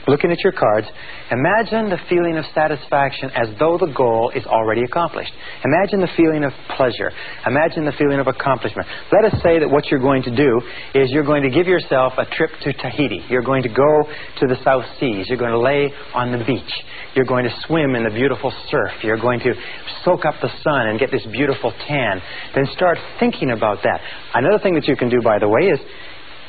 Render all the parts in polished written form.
looking at your cards, imagine the feeling of satisfaction as though the goal is already accomplished. Imagine the feeling of pleasure. Imagine the feeling of accomplishment. Let us say that what you're going to do is you're going to give yourself a trip to Tahiti. You're going to go to the South Seas. You're going to lay on the beach. You're going to swim in the beautiful surf. You're going to soak up the sun and get this beautiful tan. Then start thinking about that. Another thing that you can do, by the way, is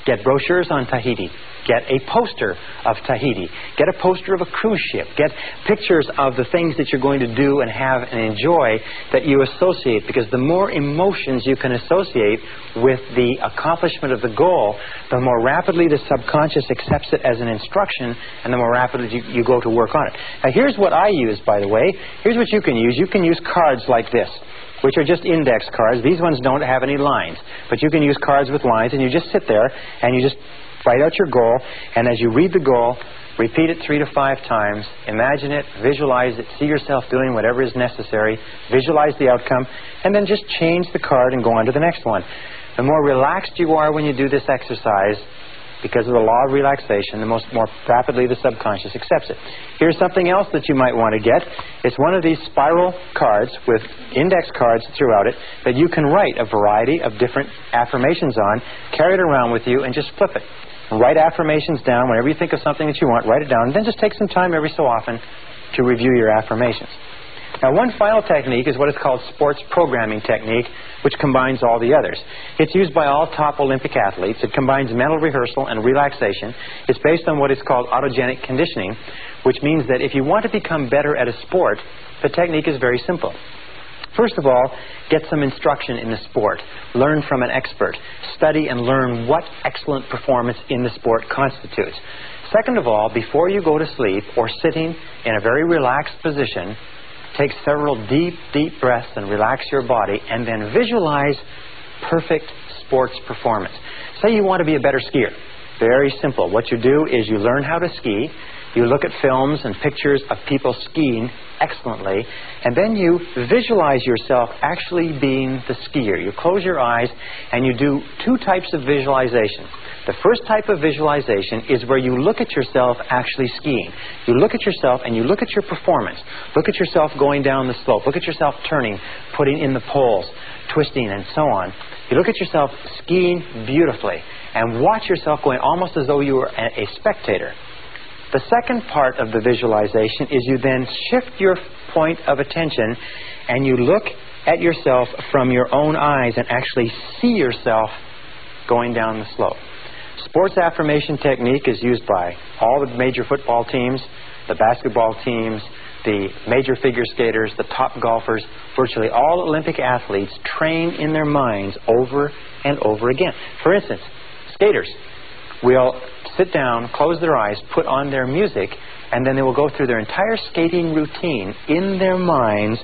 get brochures on Tahiti. Get a poster of Tahiti. Get a poster of a cruise ship. Get pictures of the things that you're going to do and have and enjoy that you associate, because the more emotions you can associate with the accomplishment of the goal, the more rapidly the subconscious accepts it as an instruction, and the more rapidly you go to work on it. Now, here's what I use, by the way. Here's what you can use. You can use cards like this, which are just index cards. These ones don't have any lines, but you can use cards with lines, and you just sit there and you just write out your goal, and as you read the goal, repeat it 3 to 5 times, imagine it, visualize it, see yourself doing whatever is necessary, visualize the outcome, and then just change the card and go on to the next one. The more relaxed you are when you do this exercise, because of the law of relaxation, the more rapidly the subconscious accepts it. Here's something else that you might want to get. It's one of these spiral cards with index cards throughout it that you can write a variety of different affirmations on, carry it around with you, and just flip it. Write affirmations down. Whenever you think of something that you want, write it down, and then just take some time every so often to review your affirmations. Now, one final technique is what is called sports programming technique, which combines all the others. It's used by all top Olympic athletes. It combines mental rehearsal and relaxation. It's based on what is called autogenic conditioning, which means that if you want to become better at a sport, the technique is very simple. First of all, get some instruction in the sport. Learn from an expert. Study and learn what excellent performance in the sport constitutes. Second of all, before you go to sleep or sitting in a very relaxed position, take several deep, deep breaths and relax your body, and then visualize perfect sports performance. Say you want to be a better skier. Very simple. What you do is you learn how to ski. You look at films and pictures of people skiing excellently, and then you visualize yourself actually being the skier. You close your eyes and you do 2 types of visualization. The first type of visualization is where you look at yourself actually skiing. You look at yourself and you look at your performance. Look at yourself going down the slope. Look at yourself turning, putting in the poles, twisting, and so on. You look at yourself skiing beautifully and watch yourself going almost as though you were a spectator. The second part of the visualization is you then shift your point of attention and you look at yourself from your own eyes and actually see yourself going down the slope. Sports affirmation technique is used by all the major football teams, the basketball teams, the major figure skaters, the top golfers. Virtually all Olympic athletes train in their minds over and over again. For instance, skaters will sit down, close their eyes, put on their music, and then they will go through their entire skating routine in their minds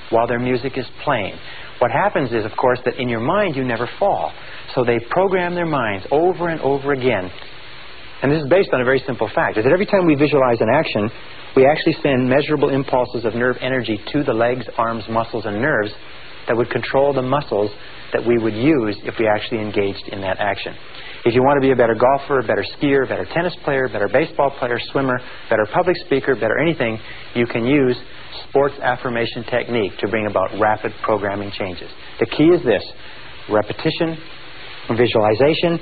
while their music is playing. What happens is, of course, that in your mind you never fall. So they program their minds over and over again. And this is based on a very simple fact, is that every time we visualize an action, we actually send measurable impulses of nerve energy to the legs, arms, muscles, and nerves that would control the muscles that we would use if we actually engaged in that action. If you want to be a better golfer, a better skier, a better tennis player, better baseball player, swimmer, better public speaker, better anything, you can use sports affirmation technique to bring about rapid programming changes. The key is this: repetition, visualization,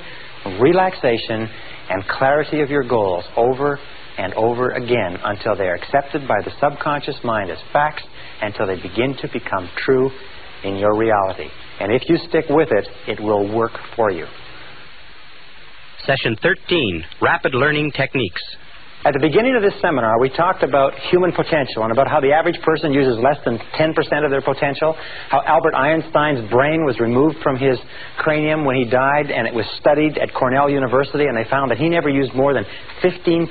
relaxation, and clarity of your goals over and over again until they are accepted by the subconscious mind as facts, until they begin to become true in your reality. And if you stick with it, it will work for you. Session 13, Rapid Learning Techniques. At the beginning of this seminar, we talked about human potential and about how the average person uses less than 10% of their potential, how Albert Einstein's brain was removed from his cranium when he died, and it was studied at Cornell University, and they found that he never used more than 15%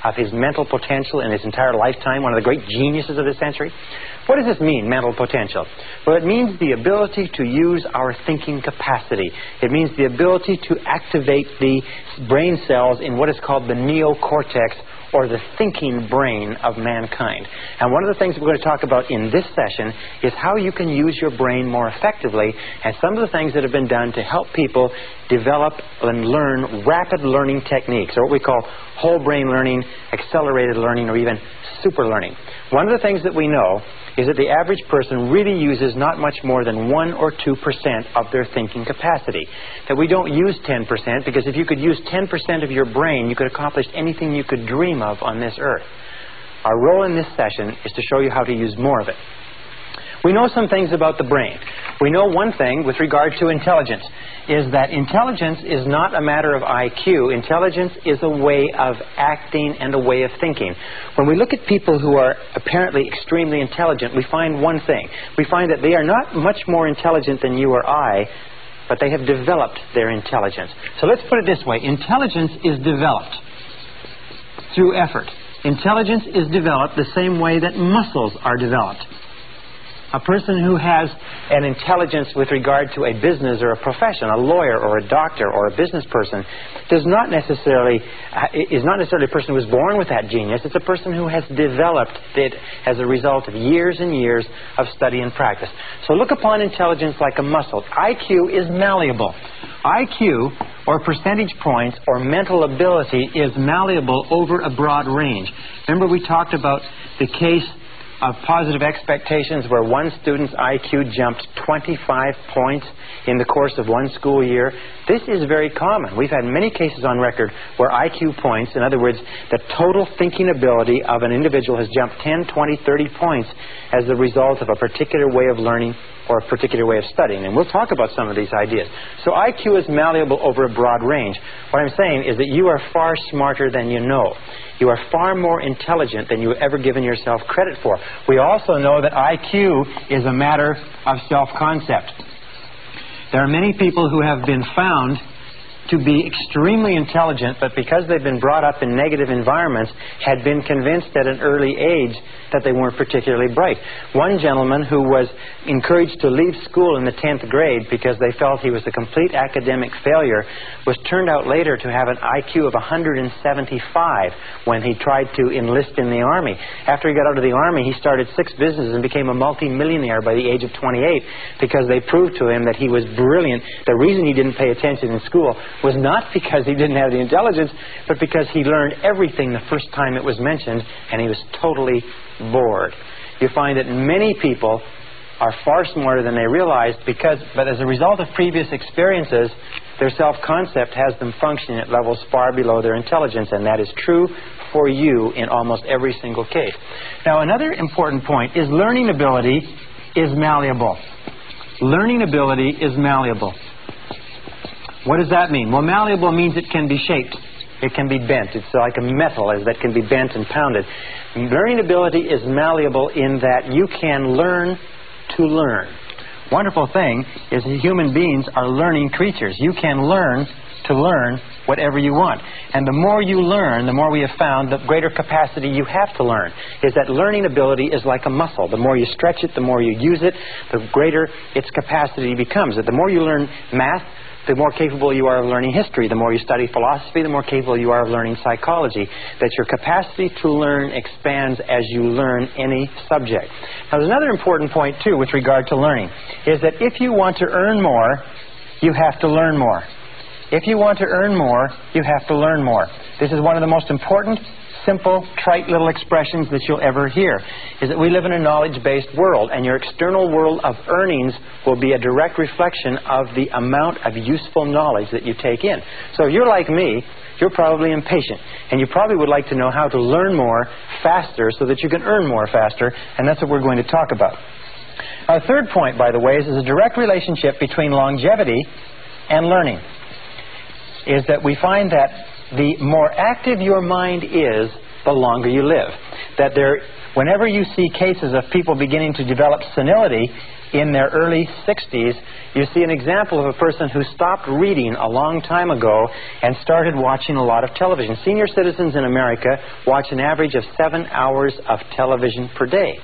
of his mental potential in his entire lifetime, one of the great geniuses of this century. What does this mean, mental potential? Well, it means the ability to use our thinking capacity. It means the ability to activate the brain cells in what is called the neocortex cortex, or the thinking brain of mankind. And one of the things we're going to talk about in this session is how you can use your brain more effectively, and some of the things that have been done to help people develop and learn rapid learning techniques, or what we call whole brain learning, accelerated learning, or even super learning. One of the things that we know is that the average person really uses not much more than 1 or 2% of their thinking capacity. That we don't use 10%, because if you could use 10% of your brain, you could accomplish anything you could dream of on this earth. Our role in this session is to show you how to use more of it. We know some things about the brain. We know one thing with regard to intelligence, is that intelligence is not a matter of IQ. Intelligence is a way of acting and a way of thinking. When we look at people who are apparently extremely intelligent, we find one thing. We find that they are not much more intelligent than you or I, but they have developed their intelligence. So let's put it this way. Intelligence is developed through effort. Intelligence is developed the same way that muscles are developed. A person who has an intelligence with regard to a business or a profession, a lawyer or a doctor or a business person, is not necessarily a person who was born with that genius. It's a person who has developed it as a result of years and years of study and practice. So look upon intelligence like a muscle. IQ is malleable. IQ, or percentage points, or mental ability, is malleable over a broad range. Remember, we talked about the case of positive expectations where one student's IQ jumped 25 points in the course of one school year. This is very common. We've had many cases on record where IQ points, in other words, the total thinking ability of an individual has jumped 10, 20, 30 points as the result of a particular way of learning or a particular way of studying. And we'll talk about some of these ideas. So IQ is malleable over a broad range. What I'm saying is that you are far smarter than you know. You are far more intelligent than you have ever given yourself credit for. We also know that IQ is a matter of self-concept. There are many people who have been found to be extremely intelligent, but because they've been brought up in negative environments, had been convinced at an early age that they weren't particularly bright. One gentleman who was encouraged to leave school in the 10th grade because they felt he was a complete academic failure was turned out later to have an IQ of 175 when he tried to enlist in the Army. After he got out of the Army, he started 6 businesses and became a multi-millionaire by the age of 28 because they proved to him that he was brilliant. The reason he didn't pay attention in school was not because he didn't have the intelligence, but because he learned everything the first time it was mentioned, and he was totally bored. You find that many people are far smarter than they realized, but as a result of previous experiences, their self-concept has them functioning at levels far below their intelligence, and that is true for you in almost every single case. Now, another important point is learning ability is malleable. Learning ability is malleable. What does that mean? Well, malleable means it can be shaped. It can be bent. It's like a metal that can be bent and pounded. Learning ability is malleable in that you can learn to learn. Wonderful thing is that human beings are learning creatures. You can learn to learn whatever you want. And the more you learn, the more we have found, the greater capacity you have to learn. Is that learning ability is like a muscle. The more you stretch it, the more you use it, the greater its capacity becomes. The more you learn math, the more capable you are of learning history. The more you study philosophy, the more capable you are of learning psychology. That your capacity to learn expands as you learn any subject. Now, there's another important point, too, with regard to learning, is that if you want to earn more, you have to learn more. If you want to earn more, you have to learn more. This is one of the most important, simple, trite little expressions that you'll ever hear, is that we live in a knowledge-based world, and your external world of earnings will be a direct reflection of the amount of useful knowledge that you take in. So if you're like me, you're probably impatient, and you probably would like to know how to learn more faster so that you can earn more faster, and that's what we're going to talk about. Our third point, by the way, is a direct relationship between longevity and learning. Is that we find that the more active your mind is, the longer you live. That whenever you see cases of people beginning to develop senility in their early 60s, you see an example of a person who stopped reading a long time ago and started watching a lot of television. Senior citizens in America watch an average of 7 hours of television per day.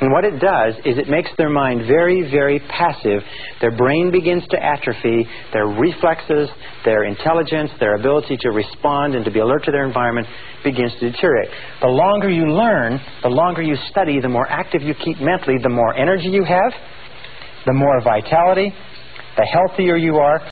And what it does is it makes their mind very, very passive. Their brain begins to atrophy. Their reflexes, their intelligence, their ability to respond and to be alert to their environment begins to deteriorate. The longer you learn, the longer you study, the more active you keep mentally, the more energy you have, the more vitality, the healthier you are.